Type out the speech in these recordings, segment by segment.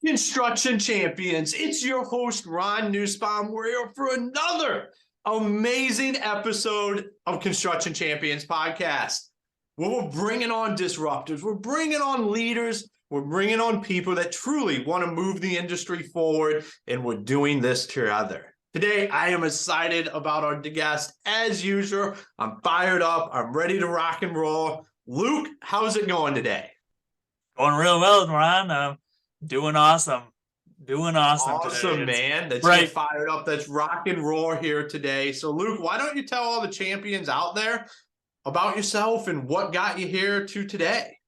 Construction champions, it's your host, Ron Nussbaum. We're here for another amazing episode of Construction Champions podcast, where we're bringing on disruptors, we're bringing on leaders, we're bringing on people that truly want to move the industry forward, and we're doing this together. Today, I am excited about our guest. As usual, I'm fired up, I'm ready to rock and roll. Luke, how's it going today? Going real well, Ron. Doing awesome. Awesome, Today. It's man. Let's bright. get fired up. Let's rock and roll here today. So, Luke, why don't you tell all the champions out there about yourself and what got you here to today?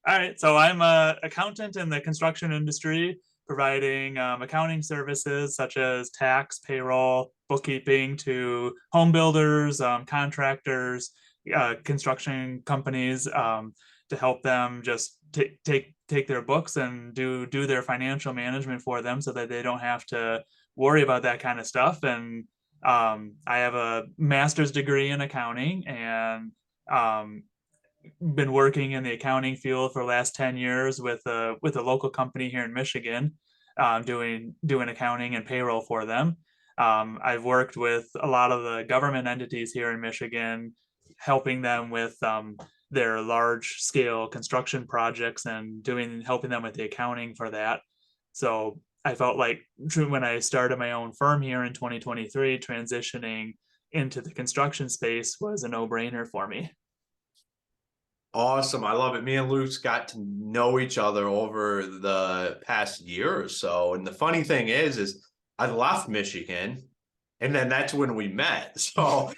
All right. So I'm an accountant in the construction industry, providing accounting services such as tax, payroll, bookkeeping to home builders, contractors, construction companies, to help them just take their books and do their financial management for them, so that they don't have to worry about that kind of stuff. And I have a master's degree in accounting, and been working in the accounting field for the last 10 years with a local company here in Michigan, doing accounting and payroll for them. I've worked with a lot of the government entities here in Michigan, helping them with their large scale construction projects and helping them with the accounting for that. So I felt like when I started my own firm here in 2023, transitioning into the construction space was a no-brainer for me. Awesome. I love it. Me and Luke's got to know each other over the past year or so. And the funny thing is I left Michigan, and then that's when we met. So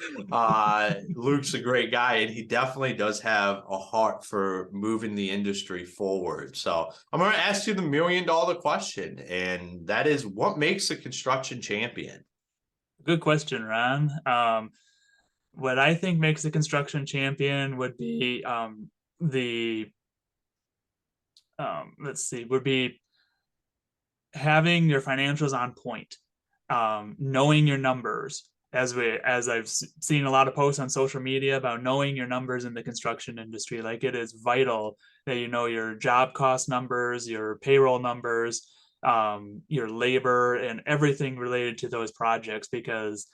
Luke's a great guy, and he definitely does have a heart for moving the industry forward. So I'm going to ask you the $1 million question, and that is, what makes a construction champion? Good question, Ron. What I think makes a construction champion would be would be having your financials on point, knowing your numbers. As I've seen a lot of posts on social media about knowing your numbers in the construction industry, like it is vital that you know your job cost numbers, your payroll numbers, your labor, and everything related to those projects, because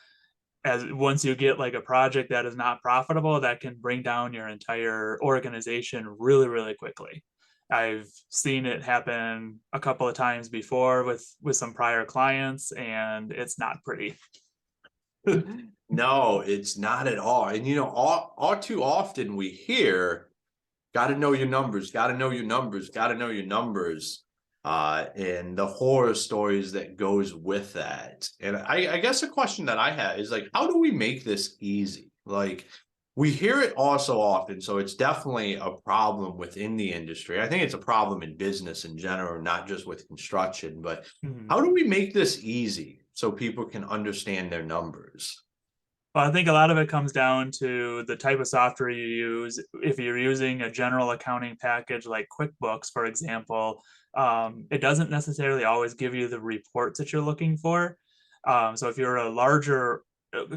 as once you get like a project that is not profitable, that can bring down your entire organization really, really quickly. I've seen it happen a couple of times before with some prior clients, and it's not pretty. No, it's not at all. And all too often we hear, got to know your numbers, got to know your numbers, got to know your numbers. And the horror stories that goes with that. And I guess a question that I have is, like, how do we make this easy? Like, we hear it all so often, so it's definitely a problem within the industry. I think it's a problem in business in general, not just with construction, but how do we make this easy so people can understand their numbers? Well, I think a lot of it comes down to the type of software you use. If you're using a general accounting package like QuickBooks, for example, it doesn't necessarily always give you the reports that you're looking for. So if you're a larger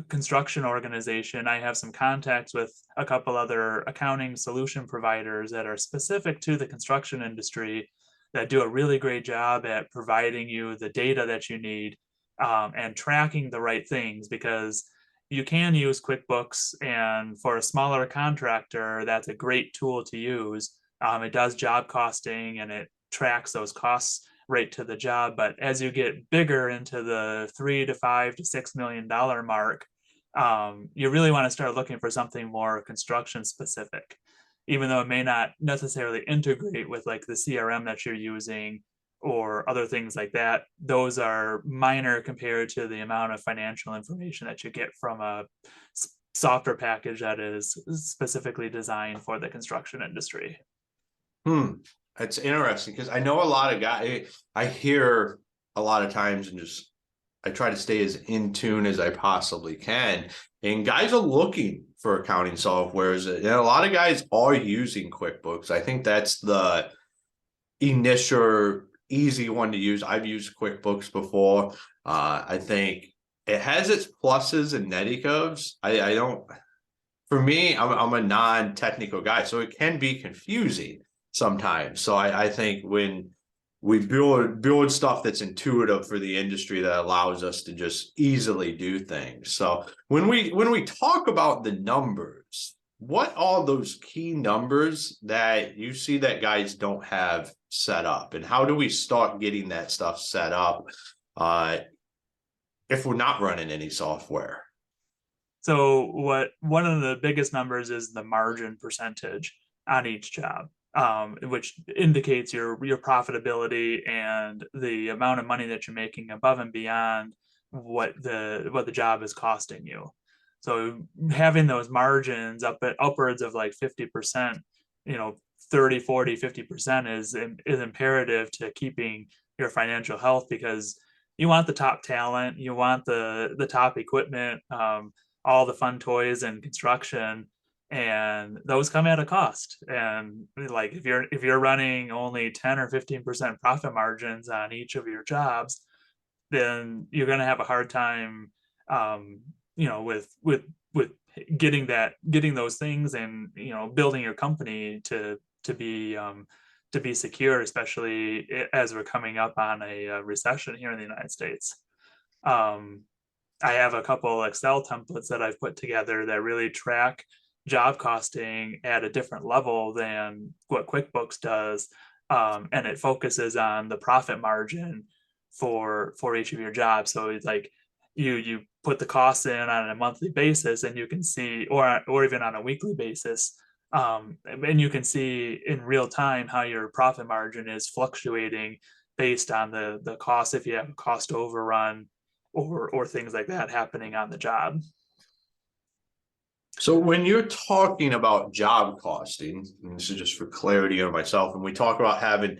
construction organization, I have some contacts with a couple other accounting solution providers that are specific to the construction industry, that do a really great job at providing you the data that you need, and tracking the right things, because you can use QuickBooks, and for a smaller contractor, that's a great tool to use. It does job costing and it tracks those costs right to the job. But as you get bigger into the $3 to $5 to $6 million mark, you really want to start looking for something more construction specific, even though it may not necessarily integrate with like the CRM that you're using or other things like that. Those are minor compared to the amount of financial information that you get from a software package that is specifically designed for the construction industry. That's interesting, because I know a lot of guys, I hear a lot of times, and just I try to stay as in tune as I possibly can. And guys are looking for accounting softwares, and a lot of guys are using QuickBooks. I think that's the initial easy one to use. I've used QuickBooks before. I think it has its pluses and negatives. I don't, for me, I'm a non-technical guy, so it can be confusing sometimes. So I think when we build stuff that's intuitive for the industry that allows us to just easily do things. So when we talk about the numbers, what are those key numbers that you see that guys don't have set up, and how do we start getting that stuff set up if we're not running any software? So one of the biggest numbers is the margin percentage on each job, which indicates your profitability and the amount of money that you're making above and beyond what the job is costing you. So having those margins up at upwards of like 50%, 30, 40, 50% is imperative to keeping your financial health, because you want the top talent, you want the top equipment, all the fun toys and construction, and those come at a cost. And like if you're running only 10 or 15% profit margins on each of your jobs, then you're going to have a hard time, with getting those things, and building your company to be secure, especially as we're coming up on a recession here in the United States. um, I have a couple Excel templates that I've put together that really track job costing at a different level than what QuickBooks does. And it focuses on the profit margin for each of your jobs. So it's like you put the costs in on a monthly basis, and you can see, or even on a weekly basis, and you can see in real time how your profit margin is fluctuating based on the cost, if you have a cost overrun or things like that happening on the job. So when you're talking about job costing, and this is just for clarity on myself, and we talk about having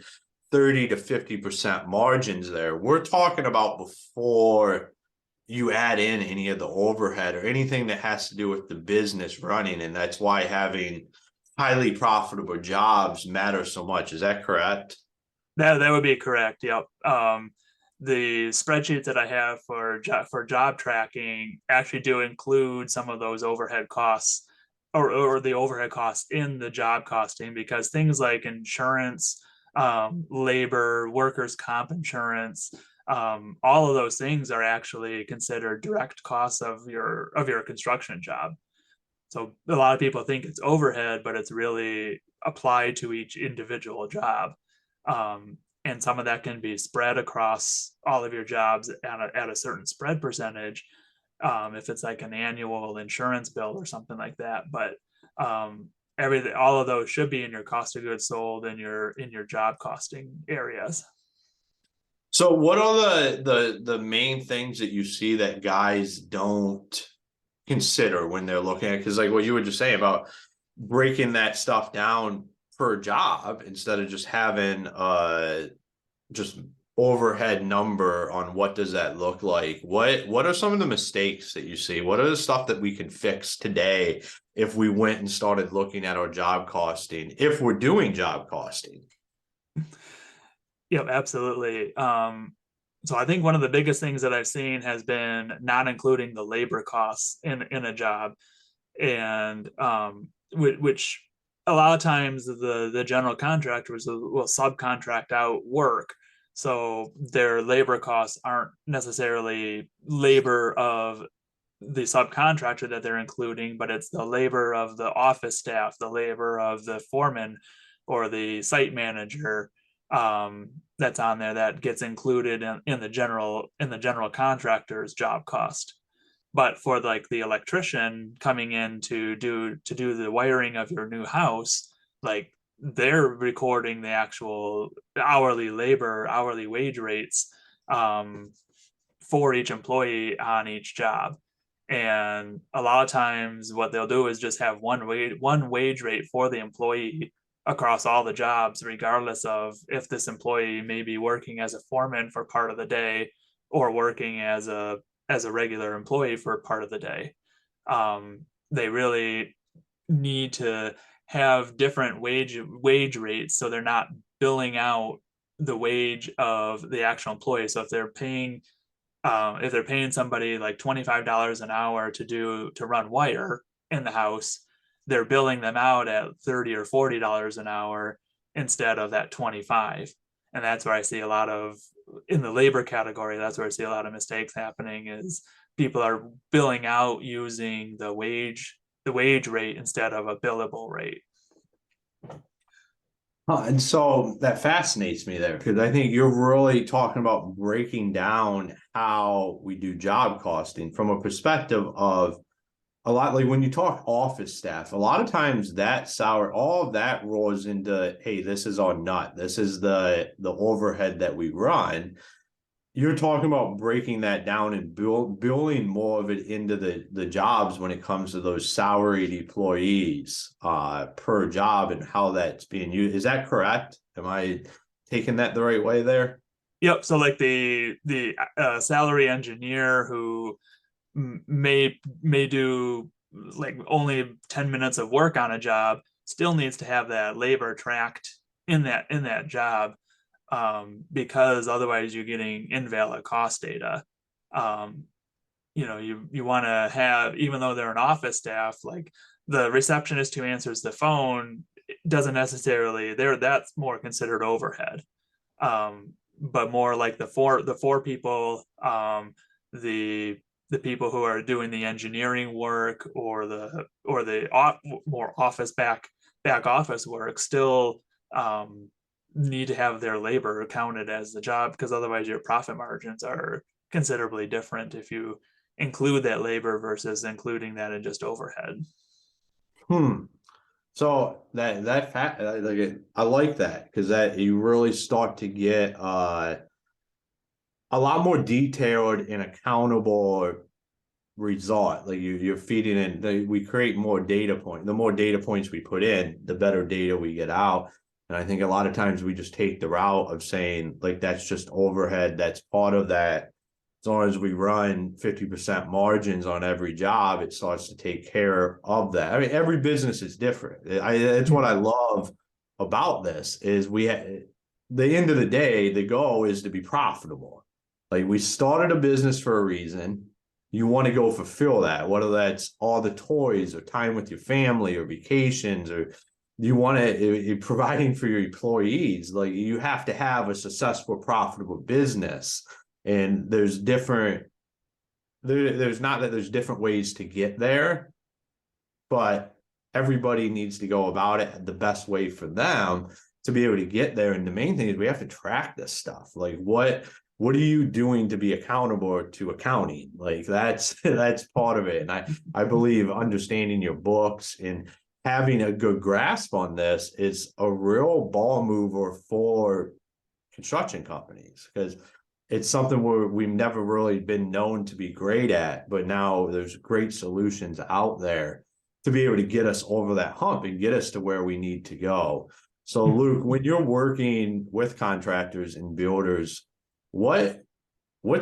30 to 50% margins there, we're talking about before you add in any of the overhead or anything that has to do with the business running. And that's why having highly profitable jobs matter so much. Is that correct? That would be correct. Yep. The spreadsheets that I have for job tracking actually do include some of those overhead costs, or the overhead costs in the job costing, because things like insurance, labor, workers' comp insurance, all of those things are actually considered direct costs of your construction job. So a lot of people think it's overhead, but it's really applied to each individual job. And some of that can be spread across all of your jobs at a certain spread percentage, if it's like an annual insurance bill or something like that. But everything, all of those should be in your cost of goods sold and in your job costing areas. So what are the main things that you see that guys don't consider when they're looking at, because like what you were just saying about breaking that stuff down per job instead of just having just overhead number on what does that look like? What are some of the mistakes that you see? What are the stuff that we can fix today if we went and started looking at our job costing, if we're doing job costing? Yep, absolutely. So I think one of the biggest things that I've seen has been not including the labor costs in a job, and which a lot of times the general contractors will subcontract out work, so their labor costs aren't necessarily labor of the subcontractor that they're including, but it's the labor of the office staff, the labor of the foreman or the site manager, that's on there, that gets included in the general contractor's job cost. But for like the electrician coming in to do the wiring of your new house, like they're recording the actual hourly wage rates, for each employee on each job. And a lot of times what they'll do is just have one wage rate for the employee across all the jobs, regardless of if this employee may be working as a foreman for part of the day or working as a regular employee for part of the day. They really need to have different wage rates, so they're not billing out the wage of the actual employee. So if they're paying somebody like $25 an hour to run wire in the house, they're billing them out at $30 or $40 an hour instead of that 25. And that's where I see a lot of, in the labor category, that's where I see a lot of mistakes happening, is people are billing out using the wage rate instead of a billable rate. And so that fascinates me there, because I think you're really talking about breaking down how we do job costing from a perspective of a lot, like when you talk office staff, a lot of times that salary, all of that rolls into, hey, this is our nut. This is the overhead that we run. You're talking about breaking that down and building more of it into the jobs when it comes to those salaried employees per job and how that's being used. Is that correct? Am I taking that the right way there? Yep. So like the salary engineer who may do like only 10 minutes of work on a job still needs to have that labor tracked in that job, because otherwise you're getting invalid cost data. You want to have, even though they're an office staff, like the receptionist who answers the phone doesn't necessarily, that's more considered overhead. But more like the four people, the people who are doing the engineering work, or the more office back office work, still need to have their labor counted as the job, because otherwise your profit margins are considerably different if you include that labor versus including that in just overhead. So that fact, like I like that, because that you really start to get a lot more detailed and accountable result. Like you're feeding in, we create more data points. The more data points we put in, the better data we get out. And I think a lot of times we just take the route of saying, like, that's just overhead. That's part of that. As long as we run 50% margins on every job, it starts to take care of that. I mean, every business is different. It's what I love about this is the end of the day, the goal is to be profitable. Like, we started a business for a reason. You want to go fulfill that, whether that's all the toys or time with your family or vacations, or you want to providing for your employees. Like, you have to have a successful, profitable business. And there's different ways to get there, but everybody needs to go about it the best way for them to be able to get there. And the main thing is we have to track this stuff. Like, what are you doing to be accountable to accounting? Like, that's part of it. And I believe understanding your books and having a good grasp on this is a real ball mover for construction companies, because it's something where we've never really been known to be great at, but now there's great solutions out there to be able to get us over that hump and get us to where we need to go. So Luke, when you're working with contractors and builders, what's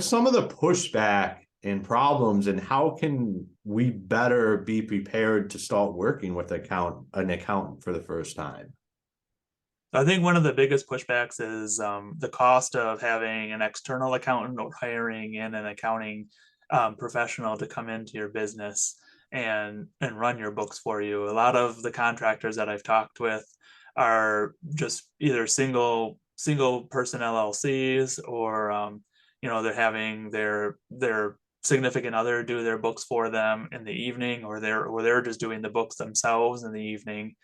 some of the pushback and problems, and how can we better be prepared to start working with an accountant for the first time? I think one of the biggest pushbacks is the cost of having an external accountant or hiring in an accounting professional to come into your business and run your books for you. A lot of the contractors that I've talked with are just either single person LLCs, or they're having their significant other do their books for them in the evening, or they're just doing the books themselves in the evening.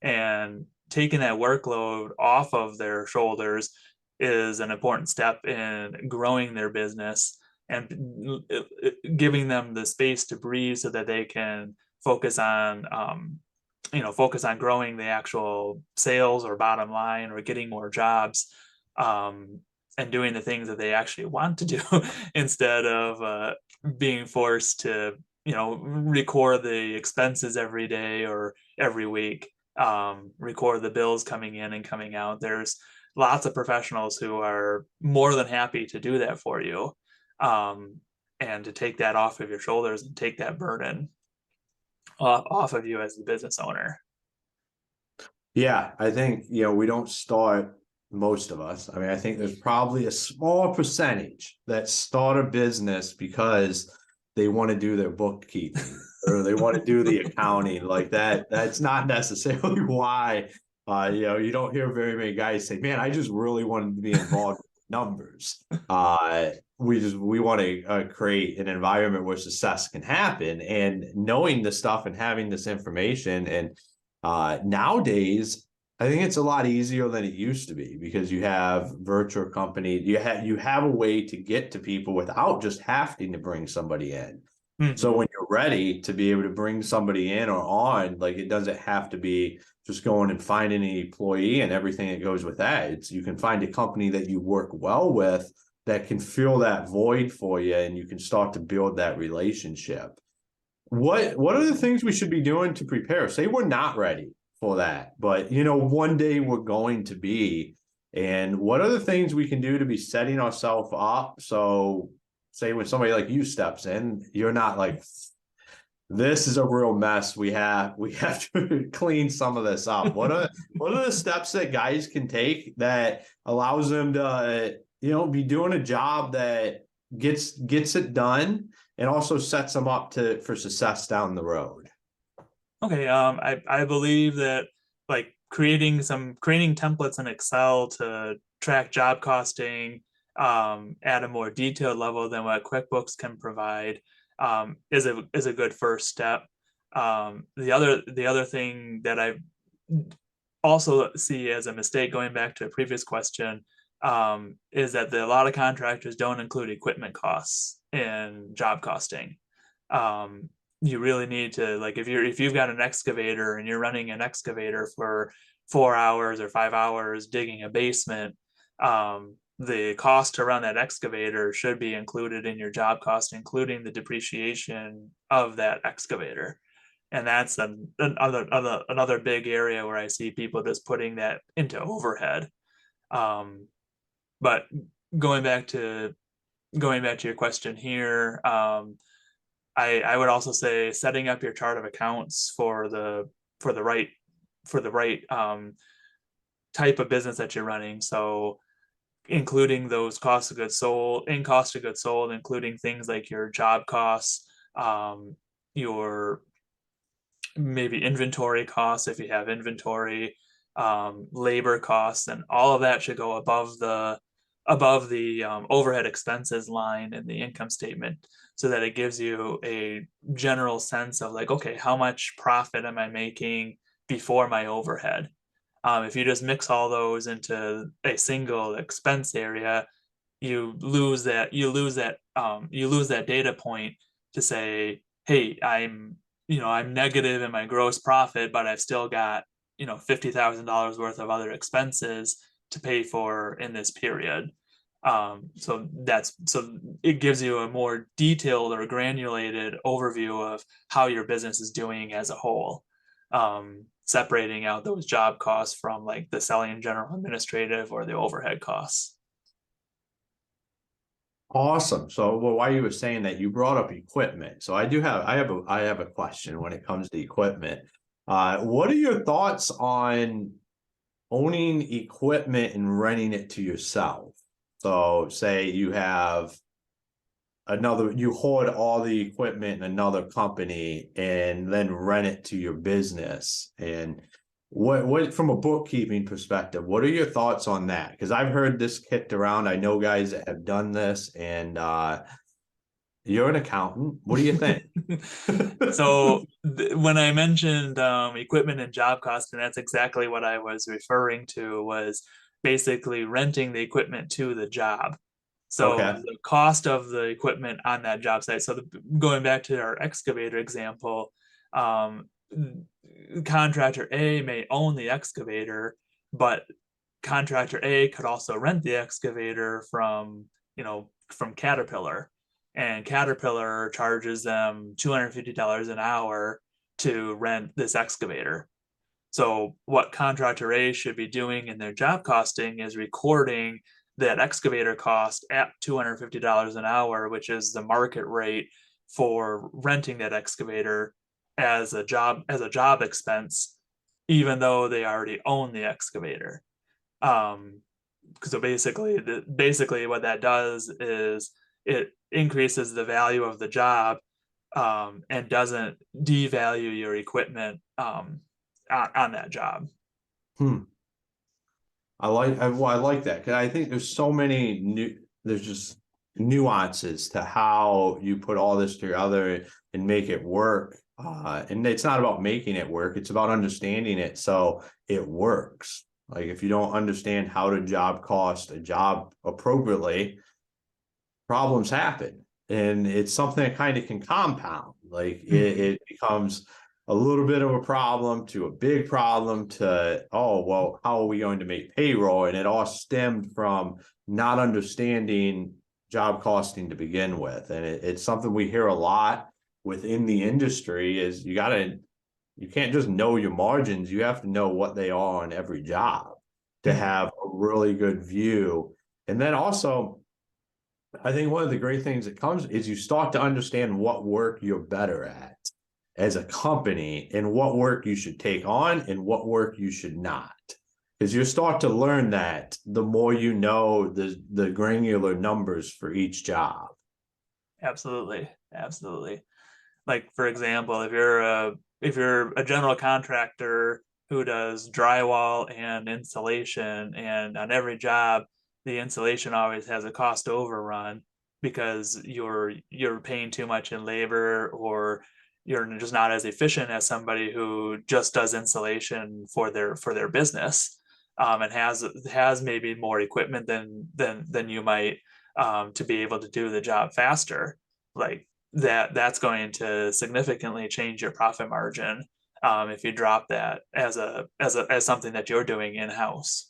And taking that workload off of their shoulders is an important step in growing their business and giving them the space to breathe so that they can focus on growing the actual sales or bottom line, or getting more jobs, and doing the things that they actually want to do instead of being forced to record the expenses every day or every week, record the bills coming in and coming out. There's lots of professionals who are more than happy to do that for you, and to take that off of your shoulders and take that burden off of you as the business owner. Yeah, I think, we don't start, most of us. I mean, I think there's probably a small percentage that start a business because they want to do their bookkeeping or they want to do the accounting like that. That's not necessarily why You don't hear very many guys say, man, I just really wanted to be involved with numbers. We want to create an environment where success can happen, and knowing this stuff and having this information. And nowadays, I think it's a lot easier than it used to be, because you have virtual companies. You have a way to get to people without just having to bring somebody in. So when you're ready to be able to bring somebody in or on, like, it doesn't have to be just going and finding an employee and everything that goes with that. It's, you can find a company that you work well with that can fill that void for you, and you can start to build that relationship. What are the things we should be doing to prepare? Say we're not ready for that, but one day we're going to be. And what are the things we can do to be setting ourselves up? So say when somebody like you steps in, you're not like, this is a real mess. We have to clean some of this up. What are the steps that guys can take that allows them to be doing a job that gets it done, and also sets them up for success down the road? Okay, I believe that, like, creating templates in Excel to track job costing at a more detailed level than what QuickBooks can provide is a good first step. The other thing that I also see as a mistake, going back to a previous question, is that a lot of contractors don't include equipment costs in job costing. You really need to, like, if you've got an excavator and you're running an excavator for 4 hours or 5 hours digging a basement, the cost to run that excavator should be included in your job cost, including the depreciation of that excavator. And that's another big area where I see people just putting that into overhead. But going back to your question here, I would also say setting up your chart of accounts for the right type of business that you're running. So including those cost of goods sold, including things like your job costs, your maybe inventory costs if you have inventory, labor costs, and all of that should go above the overhead expenses line in the income statement, so that it gives you a general sense of, like, okay, how much profit am I making before my overhead? If you just mix all those into a single expense area, you lose that data point to say, hey, I'm negative in my gross profit, but I've still got $50,000 worth of other expenses to pay for in this period. So it gives you a more detailed or granulated overview of how your business is doing as a whole, separating out those job costs from, like, the selling, general, administrative, or the overhead costs. Awesome. So, well, while you were saying that, you brought up equipment. So I have a question when it comes to equipment. What are your thoughts on owning equipment and renting it to yourself? So say you have you hoard all the equipment in another company and then rent it to your business. And what from a bookkeeping perspective, what are your thoughts on that? Because I've heard this kicked around. I know guys that have done this, and you're an accountant. What do you think? So when I mentioned equipment and job cost, and that's exactly what I was referring to, was basically renting the equipment to the job. So Okay. the cost of the equipment on that job site. So going back to our excavator example, contractor A may own the excavator, but contractor A could also rent the excavator from Caterpillar, and Caterpillar charges them $250 an hour to rent this excavator. So what contractor A should be doing in their job costing is recording that excavator cost at $250 an hour, which is the market rate for renting that excavator as a job expense, even though they already own the excavator. So basically what that does is it increases the value of the job, and doesn't devalue your equipment on that job. I like that, because I think there's so many there's just nuances to how you put all this together and make it work. And it's not about making it work, it's about understanding it so it works. Like, if you don't understand how to job cost a job appropriately, problems happen. And it's something that kind of can compound. Like, it becomes a little bit of a problem to a big problem to, oh, well, how are we going to make payroll? And it all stemmed from not understanding job costing to begin with. And it's something we hear a lot within the industry is you can't just know your margins. You have to know what they are on every job to have a really good view. And then also, I think one of the great things that comes is you start to understand what work you're better at as a company and what work you should take on and what work you should not. Because you start to learn that the more you know the granular numbers for each job. Absolutely. Like, for example, if you're a general contractor who does drywall and insulation, and on every job the insulation always has a cost overrun because you're paying too much in labor, or you're just not as efficient as somebody who just does insulation for their business, and has maybe more equipment than you might, to be able to do the job faster. Like, that's going to significantly change your profit margin, if you drop that as something that you're doing in-house.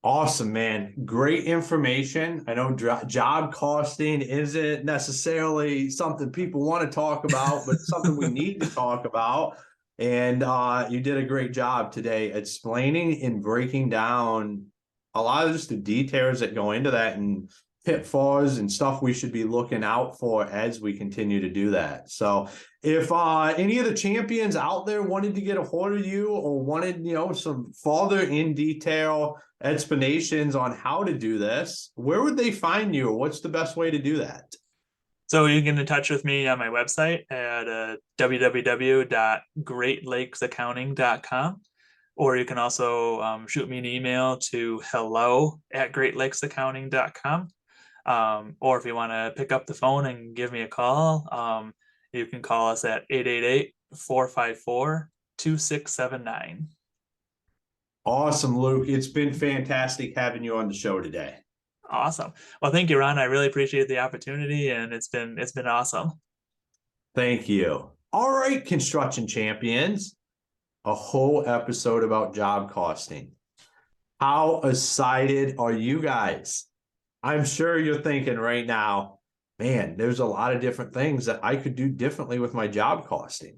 Awesome, man. Great information. I know job costing isn't necessarily something people want to talk about, but something we need to talk about. And you did a great job today explaining and breaking down a lot of just the details that go into that, and pitfalls and stuff we should be looking out for as we continue to do that. So if any of the champions out there wanted to get a hold of you, or wanted, some further in detail explanations on how to do this, where would they find you, or what's the best way to do that? So you can get in touch with me on my website at www.greatlakesaccounting.com, or you can also shoot me an email to hello@greatlakesaccounting.com. Or if you want to pick up the phone and give me a call, you can call us at 888-454-2679. Awesome, Luke. It's been fantastic having you on the show today. Awesome. Well, thank you, Ron. I really appreciate the opportunity, and it's been awesome. Thank you. All right, construction champions, a whole episode about job costing. How excited are you guys? I'm sure you're thinking right now, man, there's a lot of different things that I could do differently with my job costing.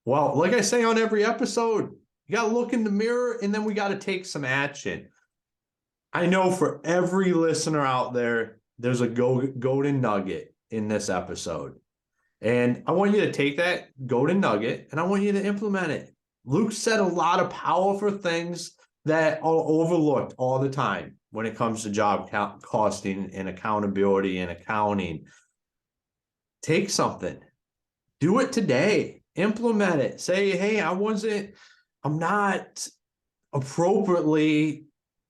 Well, like I say on every episode, you got to look in the mirror, and then we got to take some action. I know for every listener out there, there's a golden nugget in this episode. And I want you to take that golden nugget and I want you to implement it. Luke said a lot of powerful things that are overlooked all the time when it comes to job costing and accountability and accounting. Take something, do it today, implement it. Say, hey, I'm not appropriately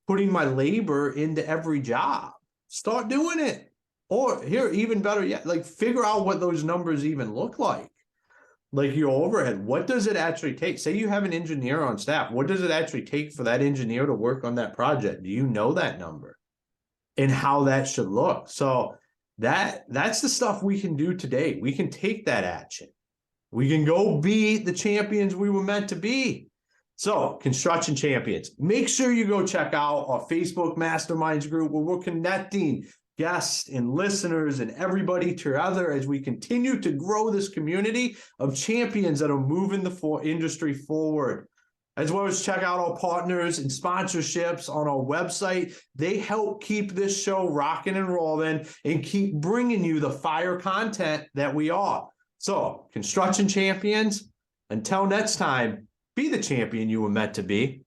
putting my labor into every job. Start doing it. Or here, even better yet, like, figure out what those numbers even look like. Like your overhead, what does it actually take? Say you have an engineer on staff. What does it actually take for that engineer to work on that project? Do you know that number and how that should look? So that's the stuff we can do today. We can take that action. We can go be the champions we were meant to be. So, construction champions, make sure you go check out our Facebook Masterminds group, where we're connecting guests and listeners and everybody together as we continue to grow this community of champions that are moving the industry forward. As well as check out our partners and sponsorships on our website. They help keep this show rocking and rolling and keep bringing you the fire content that we are. So, construction champions, until next time, be the champion you were meant to be.